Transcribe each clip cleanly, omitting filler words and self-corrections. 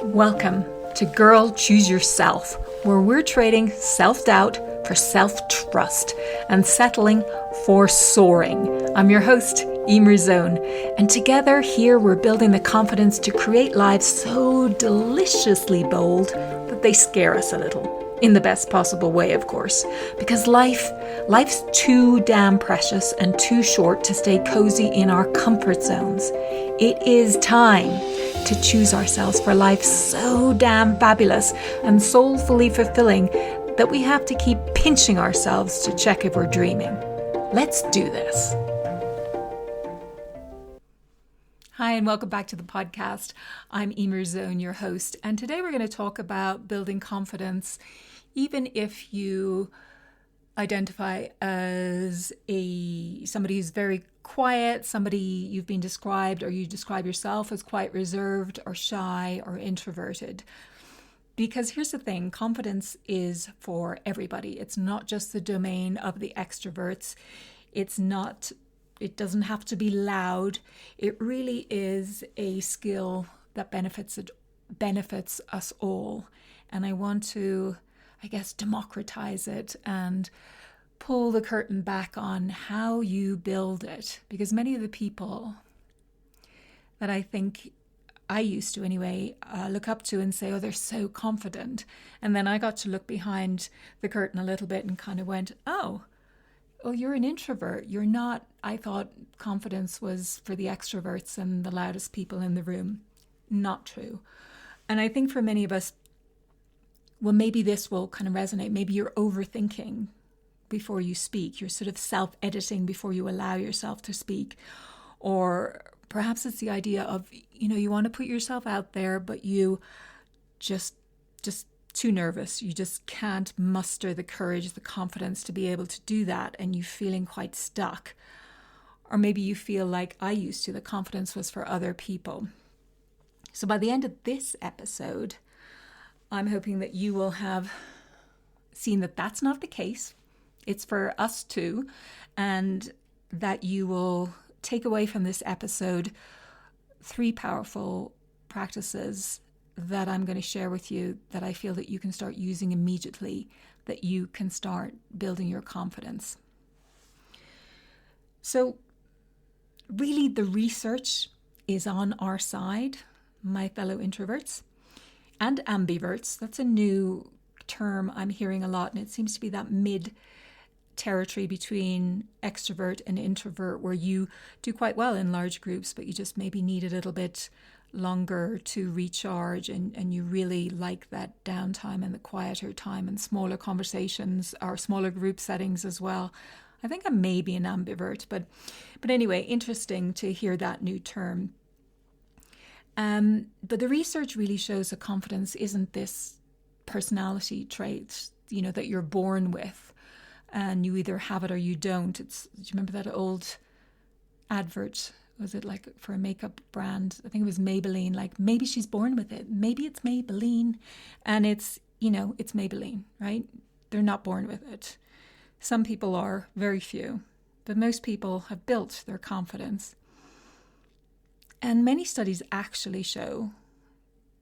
Welcome to Girl Choose Yourself, where we're trading self-doubt for self-trust and settling for soaring. I'm your host, Eimear, and together here we're building the confidence to create lives so deliciously bold that they scare us a little. In the best possible way, of course, because life's too damn precious and too short to stay cozy in our comfort zones. It is time to choose ourselves for life so damn fabulous and soulfully fulfilling that we have to keep pinching ourselves to check if we're dreaming. Let's do this. Hi, and welcome back to the podcast. I'm Eimear, your host, and today we're going to talk about building confidence, even if you identify as somebody who's very quiet, somebody you've been described, or you describe yourself as quite reserved or shy or introverted. Because here's the thing, confidence is for everybody. It's not just the domain of the extroverts. It doesn't have to be loud. It really is a skill that benefits us all. And I want to, democratize it and pull the curtain back on how you build it. Because many of the people that I think I used to anyway, look up to and say, oh, they're so confident. And then I got to look behind the curtain a little bit and kind of went, oh, you're an introvert. You're not. I thought confidence was for the extroverts and the loudest people in the room. Not true. And I think for many of us, well, maybe this will kind of resonate. Maybe you're overthinking before you speak. You're sort of self-editing before you allow yourself to speak. Or perhaps it's the idea of, you want to put yourself out there, but you just too nervous. You just can't muster the courage, the confidence to be able to do that, and you're feeling quite stuck. Or maybe you feel like I used to, the confidence was for other people. So by the end of this episode, I'm hoping that you will have seen that that's not the case. It's for us too, and that you will take away from this episode 3 powerful practices that I'm going to share with you that I feel that you can start using immediately, that you can start building your confidence. So really the research is on our side, my fellow introverts and ambiverts. That's a new term I'm hearing a lot, and it seems to be that mid territory between extrovert and introvert, where you do quite well in large groups, but you just maybe need a little bit longer to recharge, and you really like that downtime and the quieter time and smaller conversations or smaller group settings as well. I think I may be an ambivert, but anyway, interesting to hear that new term. But the research really shows that confidence isn't this personality trait, that you're born with, and you either have it or you don't. Do you remember that old advert? Was it like for a makeup brand? I think it was Maybelline, like maybe she's born with it. Maybe it's Maybelline. And it's Maybelline, right? They're not born with it. Some people are, very few, but most people have built their confidence. And many studies actually show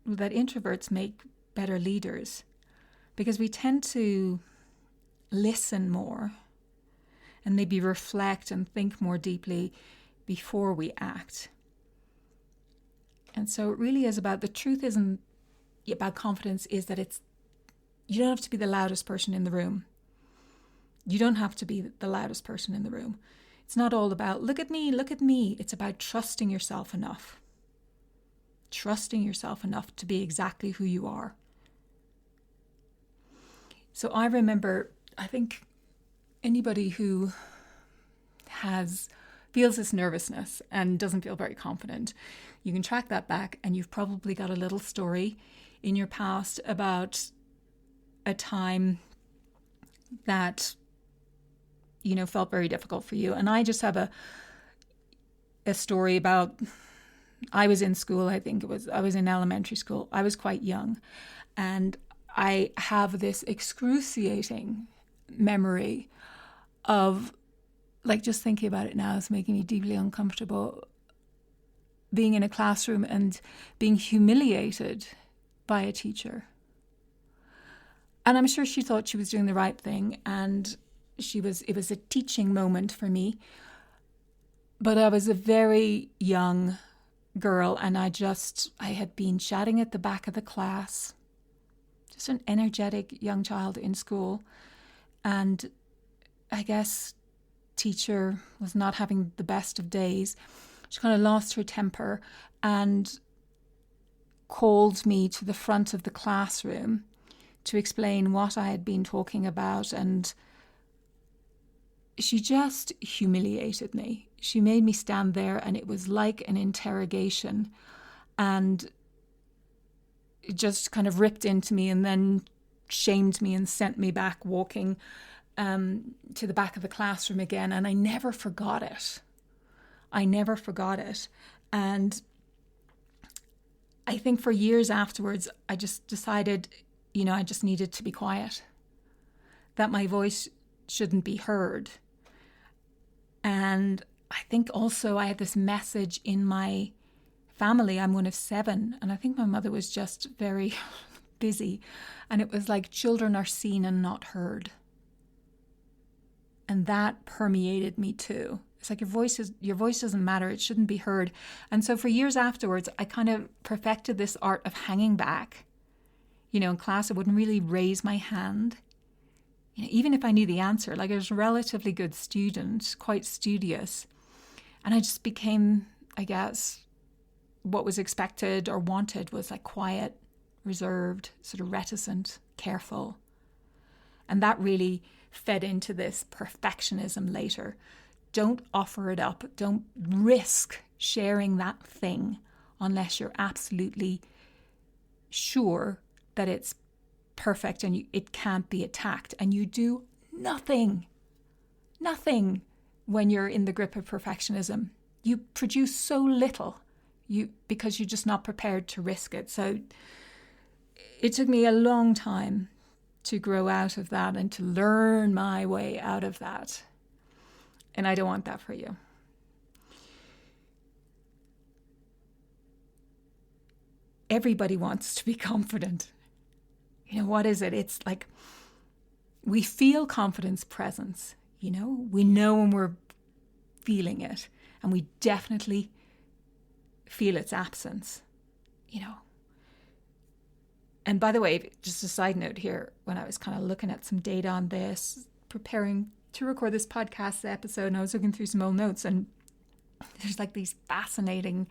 that introverts make better leaders because we tend to listen more and maybe reflect and think more deeply before we act. And so it really is about, the truth isn't about confidence, is that you don't have to be the loudest person in the room. You don't have to be the loudest person in the room. It's not all about, look at me. It's about trusting yourself enough. Trusting yourself enough to be exactly who you are. So I remember, I think anybody who feels this nervousness and doesn't feel very confident, you can track that back, and you've probably got a little story in your past about a time that felt very difficult for you. And I just have a story about, I was in school, I was in elementary school. I was quite young, and I have this excruciating memory of, like, just thinking about it now is making me deeply uncomfortable, being in a classroom and being humiliated by a teacher. And I'm sure she thought she was doing the right thing, and it was a teaching moment for me. But I was a very young girl, and I had been chatting at the back of the class, just an energetic young child in school. And I guess teacher was not having the best of days. She kind of lost her temper and called me to the front of the classroom to explain what I had been talking about, and she just humiliated me. She made me stand there, and it was like an interrogation, and it just kind of ripped into me and then shamed me and sent me back walking to the back of the classroom again. And I never forgot it. And I think for years afterwards, I just decided, I just needed to be quiet, that my voice shouldn't be heard. And I think also I had this message in my family. I'm one of 7, and I think my mother was just very busy. And it was like, children are seen and not heard. And that permeated me too. It's like your voice doesn't matter. It shouldn't be heard. And so for years afterwards, I kind of perfected this art of hanging back. In class, I wouldn't really raise my hand. Even if I knew the answer, like I was a relatively good student, quite studious. And I just became, I guess, what was expected or wanted was like quiet, reserved, sort of reticent, careful. And that really fed into this perfectionism later. Don't offer it up. Don't risk sharing that thing unless you're absolutely sure that it's perfect and it can't be attacked. And you do nothing when you're in the grip of perfectionism. You produce so little because you're just not prepared to risk it. So it took me a long time to grow out of that and to learn my way out of that. And I don't want that for you. Everybody wants to be confident. What is it? It's like we feel confidence presence, we know when we're feeling it, and we definitely feel its absence, And by the way, just a side note here, when I was kind of looking at some data on this, preparing to record this podcast episode, and I was looking through some old notes, and there's like these fascinating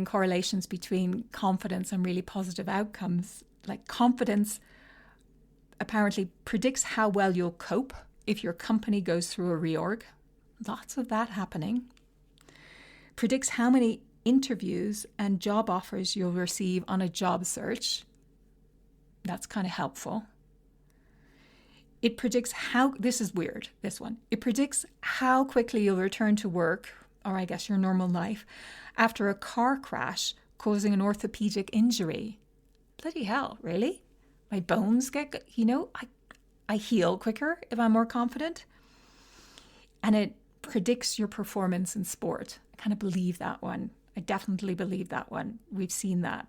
correlations between confidence and really positive outcomes. Like confidence apparently predicts how well you'll cope if your company goes through a reorg. Lots of that happening. Predicts how many interviews and job offers you'll receive on a job search. That's kind of helpful. It predicts this is weird, this one. It predicts how quickly you'll return to work, or I guess your normal life, after a car crash causing an orthopedic injury. Bloody hell, really? My bones get, I heal quicker if I'm more confident. And it predicts your performance in sport. I kind of believe that one. I definitely believe that one. We've seen that.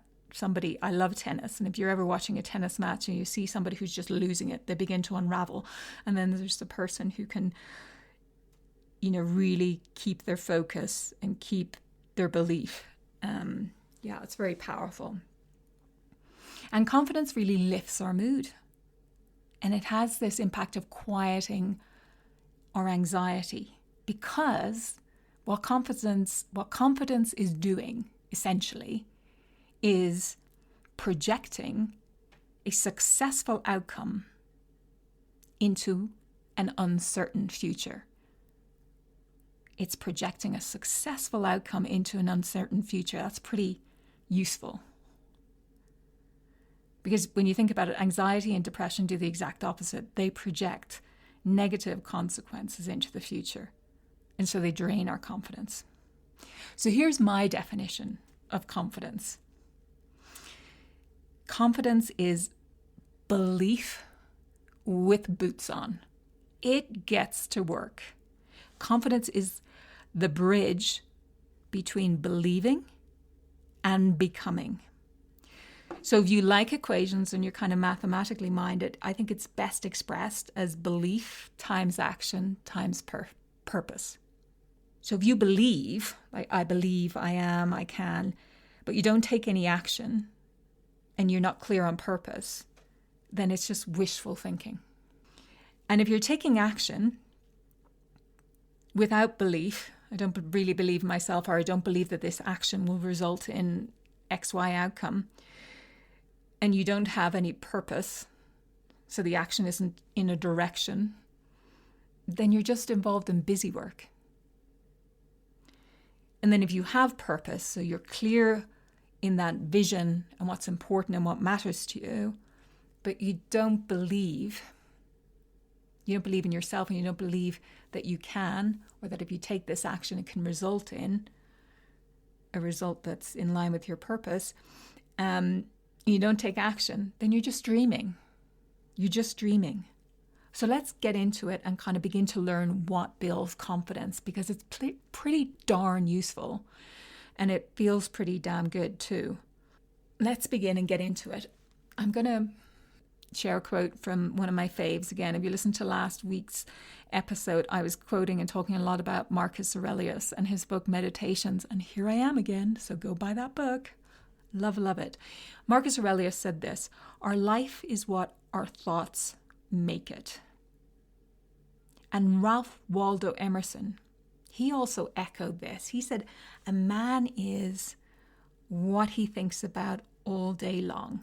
I love tennis. And if you're ever watching a tennis match and you see somebody who's just losing it, they begin to unravel. And then there's the person who can, really keep their focus and keep their belief. It's very powerful. And confidence really lifts our mood. And it has this impact of quieting our anxiety, because what confidence is doing, essentially, is projecting a successful outcome into an uncertain future. It's projecting a successful outcome into an uncertain future. That's pretty useful. Because when you think about it, anxiety and depression do the exact opposite. They project negative consequences into the future. And so they drain our confidence. So here's my definition of confidence. Confidence is belief with boots on. It gets to work. Confidence is the bridge between believing and becoming. So if you like equations and you're kind of mathematically minded, I think it's best expressed as belief times action times purpose. So if you believe, like I believe, I am, I can, but you don't take any action and you're not clear on purpose, then it's just wishful thinking. And if you're taking action without belief, I don't really believe myself, or I don't believe that this action will result in XY outcome, and you don't have any purpose, so the action isn't in a direction, then you're just involved in busy work. And then if you have purpose, so you're clear in that vision and what's important and what matters to you, but you don't believe in yourself, and you don't believe that you can, or that if you take this action, it can result in a result that's in line with your purpose, you don't take action, then you're just dreaming. You're just dreaming. So let's get into it and kind of begin to learn what builds confidence, because it's pretty darn useful and it feels pretty damn good too. Let's begin and get into it. I'm going to share a quote from one of my faves. Again, if you listened to last week's episode, I was quoting and talking a lot about Marcus Aurelius and his book Meditations, and here I am again, so go buy that book. Love it. Marcus Aurelius said this: our life is what our thoughts make it. And Ralph Waldo Emerson, he also echoed this. He said, a man is what he thinks about all day long.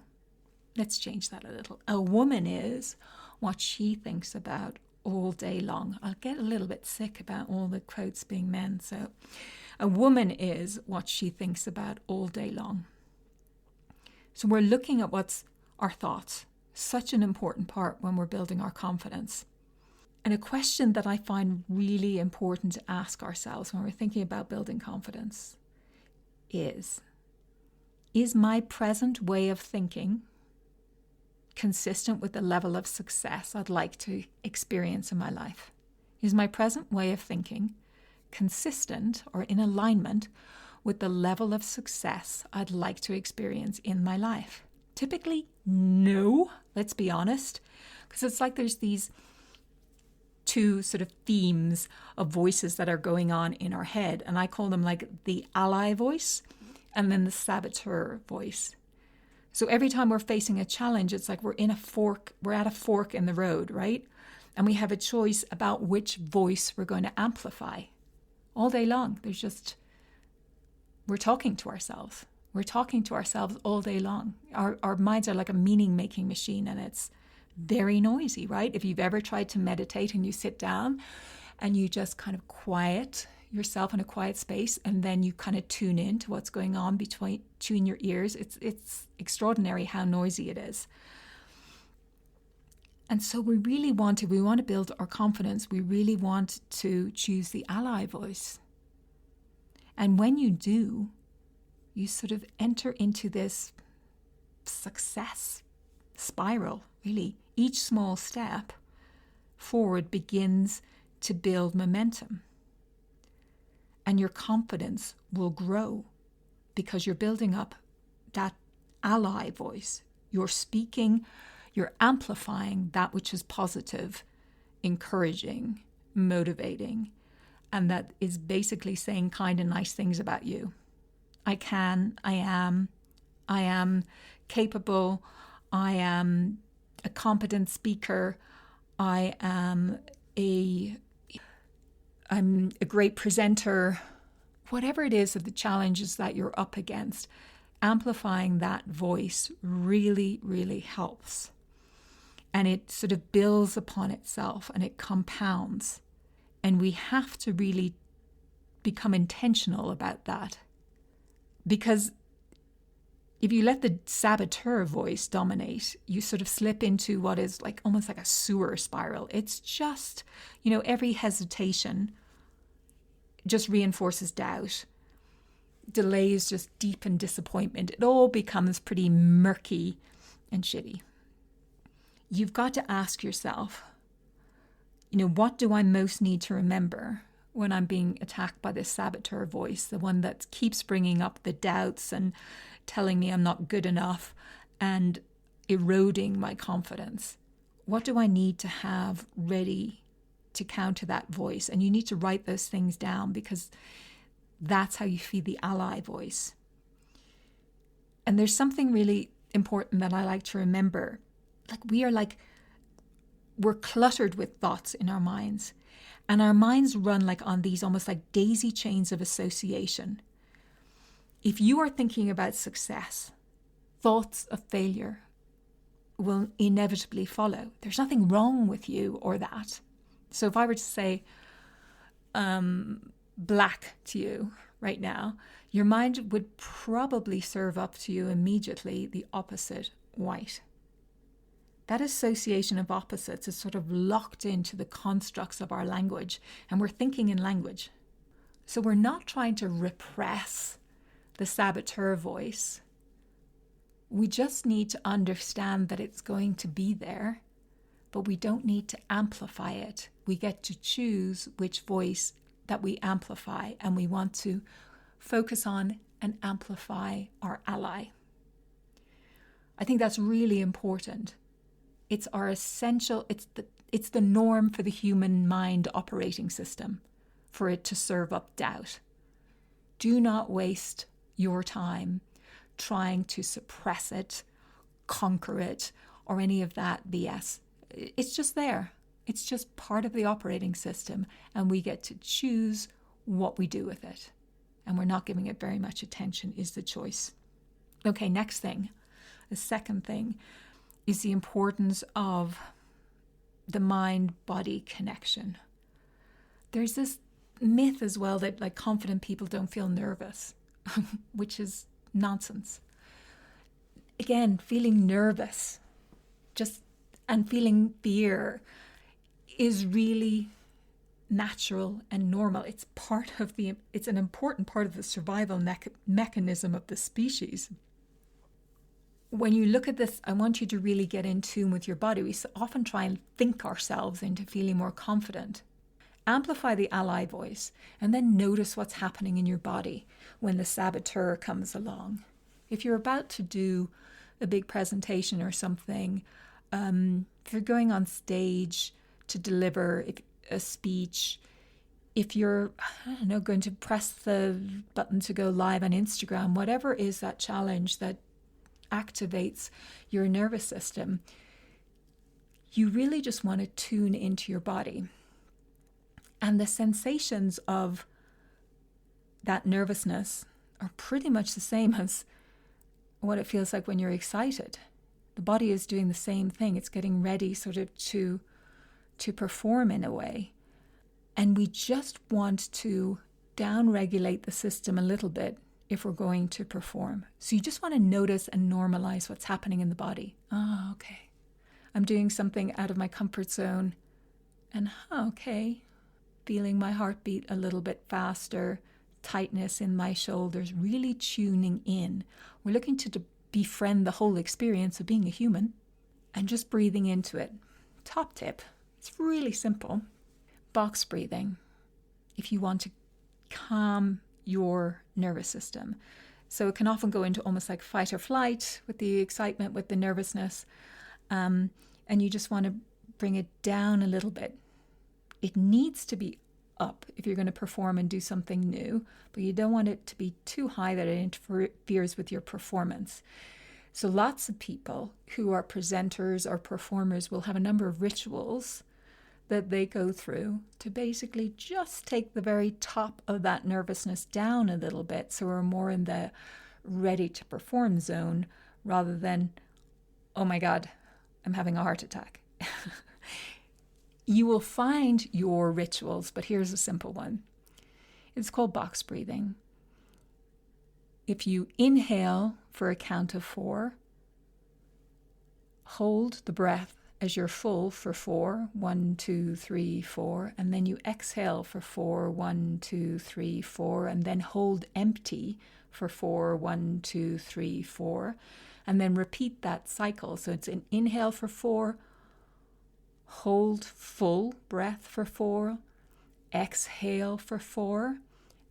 Let's change that a little. A woman is what she thinks about all day long. I'll get a little bit sick about all the quotes being men. So a woman is what she thinks about all day long. So we're looking at what's our thoughts. Such an important part when we're building our confidence. And a question that I find really important to ask ourselves when we're thinking about building confidence is my present way of thinking consistent with the level of success I'd like to experience in my life? Is my present way of thinking consistent or in alignment with the level of success I'd like to experience in my life? Typically, no, let's be honest, because it's like there's these two sort of themes of voices that are going on in our head, and I call them like the ally voice and then the saboteur voice. So every time we're facing a challenge, it's like we're at a fork in the road, right? And we have a choice about which voice we're going to amplify. All day long, we're talking to ourselves. We're talking to ourselves all day long. Our minds are like a meaning-making machine, and it's very noisy, right? If you've ever tried to meditate and you sit down and you just kind of quiet yourself in a quiet space, and then you kind of tune in to what's going on between your ears, it's extraordinary how noisy it is. And so we want to build our confidence. We really want to choose the ally voice. And when you do, you sort of enter into this success spiral, really. Each small step forward begins to build momentum. And your confidence will grow because you're building up that ally voice. You're speaking, you're amplifying that which is positive, encouraging, motivating, and that is basically saying kind and nice things about you. I can, I am capable, I am a competent speaker, I'm a great presenter. Whatever it is of the challenges that you're up against, amplifying that voice really, really helps. And it sort of builds upon itself and it compounds. And we have to really become intentional about that. Because if you let the saboteur voice dominate, you sort of slip into what is like almost like a sewer spiral. It's just, every hesitation just reinforces doubt. Delays just deepen disappointment. It all becomes pretty murky and shitty. You've got to ask yourself, what do I most need to remember when I'm being attacked by this saboteur voice, the one that keeps bringing up the doubts and telling me I'm not good enough and eroding my confidence? What do I need to have ready to counter that voice? And you need to write those things down, because that's how you feed the ally voice. And there's something really important that I like to remember. We're cluttered with thoughts in our minds. And our minds run like on these almost like daisy chains of association. If you are thinking about success, thoughts of failure will inevitably follow. There's nothing wrong with you or that. So if I were to say black to you right now, your mind would probably serve up to you immediately the opposite, white. That association of opposites is sort of locked into the constructs of our language, and we're thinking in language. So we're not trying to repress the saboteur voice. We just need to understand that it's going to be there, but we don't need to amplify it. We get to choose which voice that we amplify, and we want to focus on and amplify our ally. I think that's really important. It's our essential, it's the norm for the human mind operating system, for it to serve up doubt. Do not waste your time trying to suppress it, conquer it, or any of that BS. It's just there. It's just part of the operating system, and we get to choose what we do with it. And we're not giving it very much attention is the choice. Okay, next thing. The second thing is the importance of the mind-body connection. There's this myth as well that like confident people don't feel nervous, which is nonsense. Again, feeling nervous and feeling fear is really natural and normal. It's an important part of the survival mechanism of the species. When you look at this, I want you to really get in tune with your body. We often try and think ourselves into feeling more confident. Amplify the ally voice, and then notice what's happening in your body when the saboteur comes along. If you're about to do a big presentation or something, if you're going on stage to deliver a speech, if you're, going to press the button to go live on Instagram, whatever is that challenge that activates your nervous system, you really just want to tune into your body. And the sensations of that nervousness are pretty much the same as what it feels like when you're excited. The body is doing the same thing. It's getting ready sort of to perform in a way. And we just want to down-regulate the system a little bit if we're going to perform. So you just want to notice and normalize what's happening in the body. Oh, okay. I'm doing something out of my comfort zone. And okay, feeling my heartbeat a little bit faster, tightness in my shoulders, really tuning in. We're looking to befriend the whole experience of being a human and just breathing into it. Top tip, it's really simple. Box breathing. If you want to calm your nervous system. So it can often go into almost like fight or flight with the excitement, with the nervousness. And you just want to bring it down a little bit. It needs to be up if you're going to perform and do something new, but you don't want it to be too high that it interferes with your performance. So lots of people who are presenters or performers will have a number of rituals that they go through to basically just take the very top of that nervousness down a little bit, so we're more in the ready to perform zone rather than, oh my God, I'm having a heart attack. You will find your rituals, but here's a simple one. It's called box breathing. If you inhale for a count of 4, hold the breath as you're full for 4, 1, 2, 3, 4, and then you exhale for 4, 1, 2, 3, 4, and then hold empty for 4, 1, 2, 3, 4, and then repeat that cycle. So it's an inhale for 4, hold full breath for 4, exhale for 4,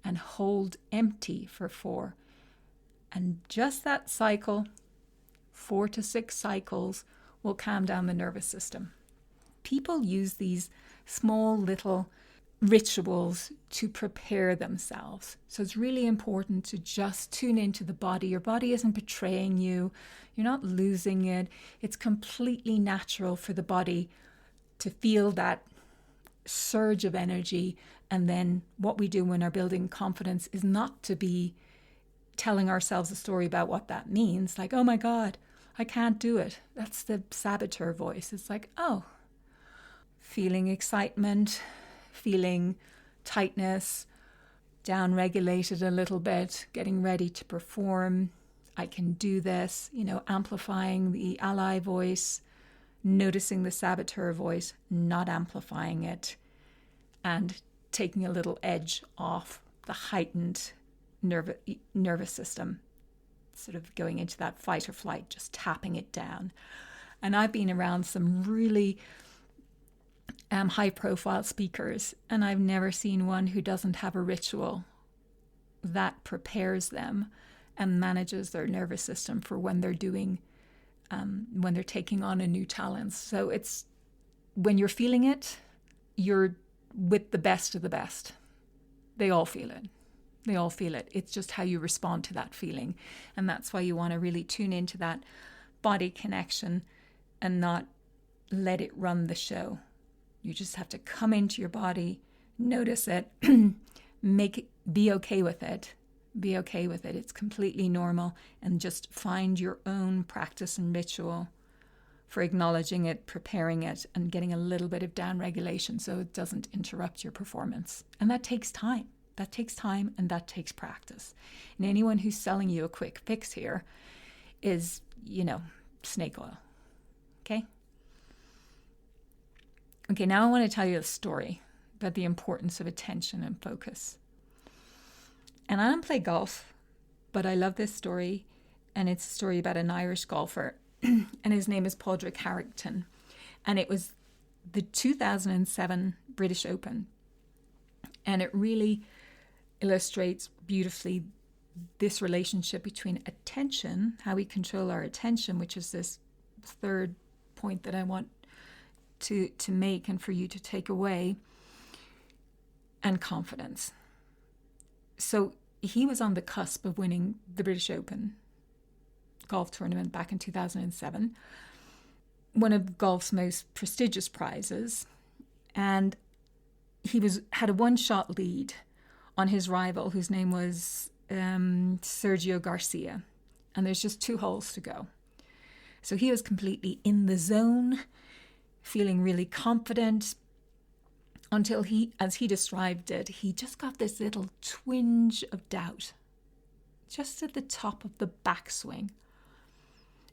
and hold empty for 4. And just that cycle 4 to 6 cycles will calm down the nervous system. People use these small little rituals to prepare themselves. So it's really important to just tune into the body. Your body isn't betraying you. You're not losing it. It's completely natural for the body to feel that surge of energy. And then what we do when we're building confidence is not to be telling ourselves a story about what that means. Like, oh my God, I can't do it. That's the saboteur voice. It's like, oh, feeling excitement, feeling tightness, down-regulated a little bit, getting ready to perform. I can do this, amplifying the ally voice, noticing the saboteur voice, not amplifying it, and taking a little edge off the heightened nervous system, sort of going into that fight or flight, just tapping it down. And I've been around some really high-profile speakers, and I've never seen one who doesn't have a ritual that prepares them and manages their nervous system for when they're doing, when they're taking on a new challenge. So it's when you're feeling it, you're with the best of the best. They all feel it. They all feel it. It's just how you respond to that feeling. And that's why you want to really tune into that body connection and not let it run the show. You just have to come into your body, notice it, be okay with it. Be okay with it. It's completely normal. And just find your own practice and ritual for acknowledging it, preparing it, and getting a little bit of down regulation so it doesn't interrupt your performance. And that takes time. That takes time and that takes practice. And anyone who's selling you a quick fix here is, snake oil. Okay? Okay, now I want to tell you a story about the importance of attention and focus. And I don't play golf, but I love this story. And it's a story about an Irish golfer. And his name is Padraig Harrington. And it was the 2007 British Open. And it really illustrates beautifully this relationship between attention, how we control our attention, which is this third point that I want to make and for you to take away, and confidence. So he was on the cusp of winning the British Open golf tournament back in 2007, one of golf's most prestigious prizes, and he had a one-shot lead on his rival, whose name was Sergio Garcia, and there's just 2 holes to go. So he was completely in the zone, feeling really confident, until as he described it, he just got this little twinge of doubt, just at the top of the backswing.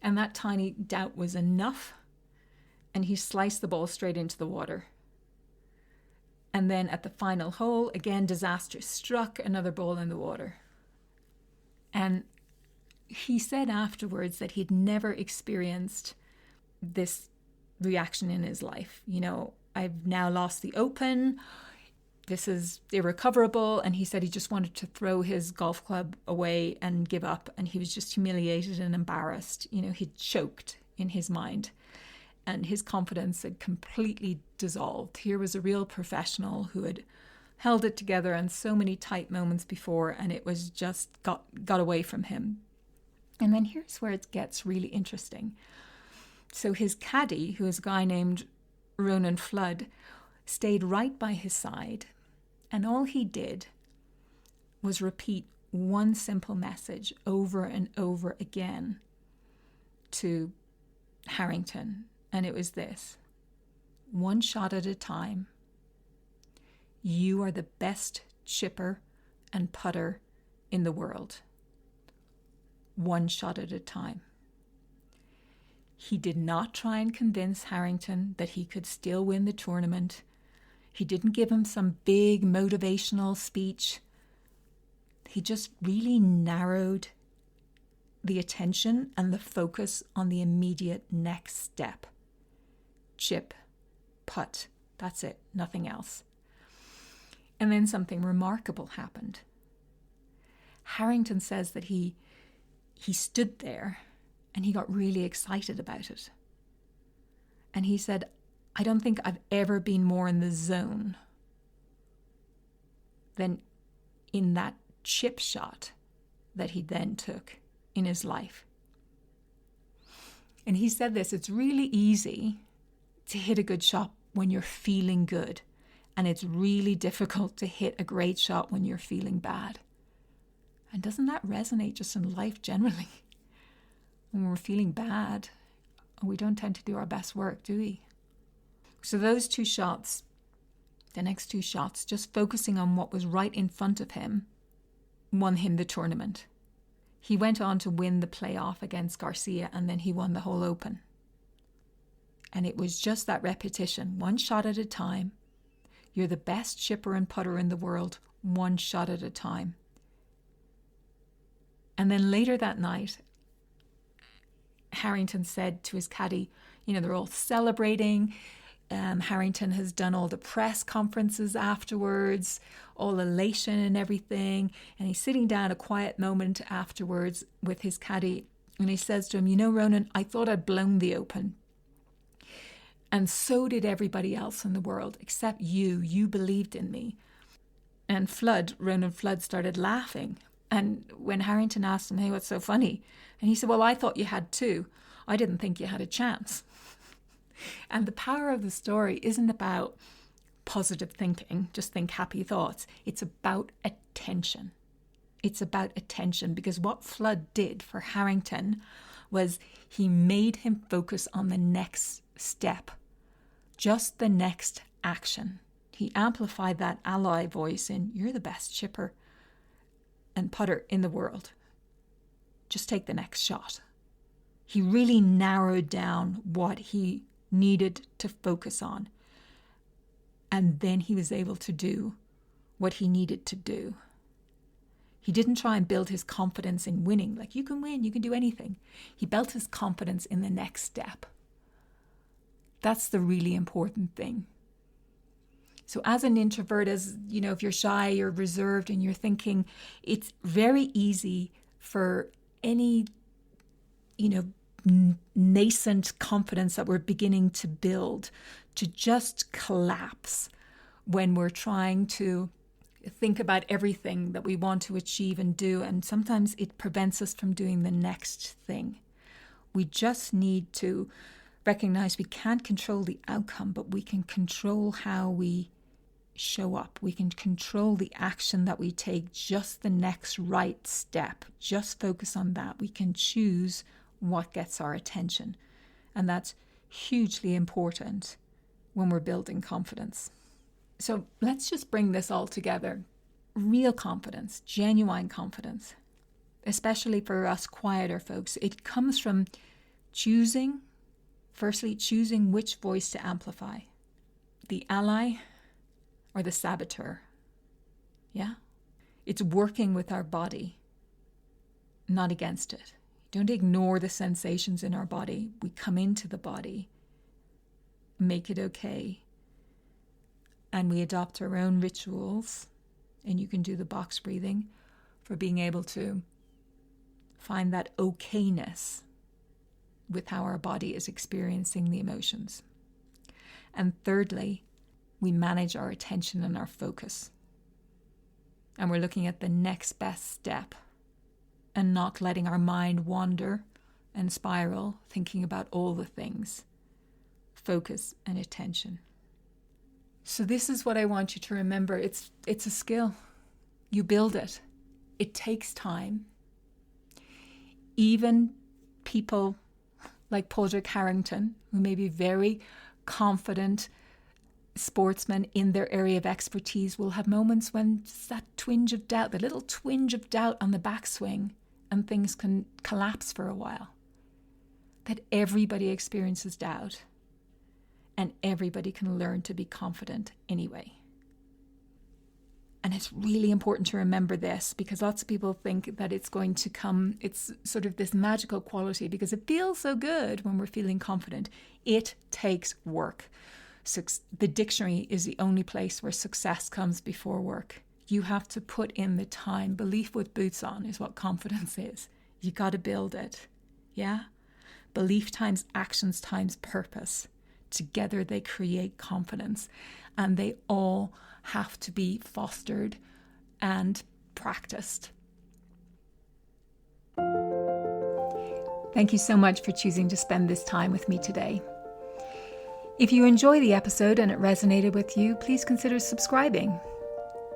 And that tiny doubt was enough, and he sliced the ball straight into the water. And then at the final hole, again, disaster struck, another ball in the water. And he said afterwards that he'd never experienced this reaction in his life. I've now lost the Open. This is irrecoverable. And he said he just wanted to throw his golf club away and give up. And he was just humiliated and embarrassed. He'd choked in his mind. And his confidence had completely dissolved. Here was a real professional who had held it together in so many tight moments before, and it was just got away from him. And then here's where it gets really interesting. So his caddy, who is a guy named Ronan Flood, stayed right by his side, and all he did was repeat one simple message over and over again to Harrington. And it was this: one shot at a time. You are the best chipper and putter in the world. One shot at a time. He did not try and convince Harrington that he could still win the tournament. He didn't give him some big motivational speech. He just really narrowed the attention and the focus on the immediate next step. Chip, putt, that's it, nothing else. And then something remarkable happened. Harrington says that he stood there And he got really excited about it. And he said, I don't think I've ever been more in the zone than in that chip shot that he then took in his life. And he said this, it's really easy to hit a good shot when you're feeling good. And it's really difficult to hit a great shot when you're feeling bad. And doesn't that resonate just in life generally? When we're feeling bad, we don't tend to do our best work, do we? So those two shots, the next two shots, just focusing on what was right in front of him, won him the tournament. He went on to win the playoff against Garcia, and then he won the whole Open. And it was just that repetition, one shot at a time. You're the best chipper and putter in the world, one shot at a time. And then later that night, Harrington said to his caddy, they're all celebrating. Harrington has done all the press conferences afterwards, all elation and everything. And he's sitting down a quiet moment afterwards with his caddy. And he says to him, Ronan, I thought I'd blown the Open. And so did everybody else in the world, except you. You believed in me. And Ronan Flood started laughing. And when Harrington asked him, hey, what's so funny? And he said, well, I thought you had too. I didn't think you had a chance. And the power of the story isn't about positive thinking, just think happy thoughts. It's about attention. It's about attention, because what Flood did for Harrington was he made him focus on the next step, just the next action. He amplified that ally voice in, you're the best chipper and putter in the world. Just take the next shot. He really narrowed down what he needed to focus on. And then he was able to do what he needed to do. He didn't try and build his confidence in winning, like you can win, you can do anything. He built his confidence in the next step. That's the really important thing. So as an introvert, if you're shy, you're reserved and you're thinking, it's very easy for any, nascent confidence that we're beginning to build to just collapse when we're trying to think about everything that we want to achieve and do. And sometimes it prevents us from doing the next thing. We just need to recognize we can't control the outcome, but we can control how we show up. We can control the action that we take, just the next right step. Just focus on that. We can choose what gets our attention. And that's hugely important when we're building confidence. So let's just bring this all together. Real confidence, genuine confidence, especially for us quieter folks. It comes from choosing which voice to amplify, the ally or the saboteur. Yeah? It's working with our body, not against it. Don't ignore the sensations in our body. We come into the body, make it okay, and we adopt our own rituals. And you can do the box breathing for being able to find that okayness with how our body is experiencing the emotions. And thirdly, we manage our attention and our focus. And we're looking at the next best step and not letting our mind wander and spiral, thinking about all the things. Focus and attention. So this is what I want you to remember. It's a skill. You build it. It takes time. Even people like Padraig Harrington, who may be very confident sportsmen in their area of expertise, will have moments when just that twinge of doubt, the little twinge of doubt on the backswing, and things can collapse for a while. That everybody experiences doubt, and everybody can learn to be confident anyway. And it's really important to remember this, because lots of people think that it's going to come, it's sort of this magical quality because it feels so good when we're feeling confident. It takes work. The dictionary is the only place where success comes before work. You have to put in the time. Belief with boots on is what confidence is. You got to build it. Yeah? Belief times actions times purpose. Together they create confidence, and they all have to be fostered and practiced. Thank you so much for choosing to spend this time with me today. If you enjoy the episode and it resonated with you, please consider subscribing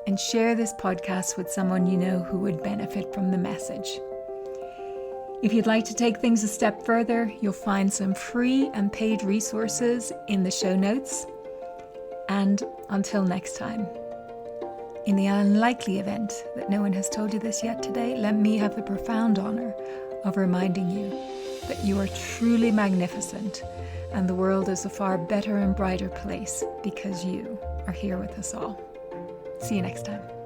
and share this podcast with someone you know who would benefit from the message. If you'd like to take things a step further, you'll find some free and paid resources in the show notes. And until next time, in the unlikely event that no one has told you this yet today, let me have the profound honor of reminding you that you are truly magnificent and the world is a far better and brighter place because you are here with us all. See you next time.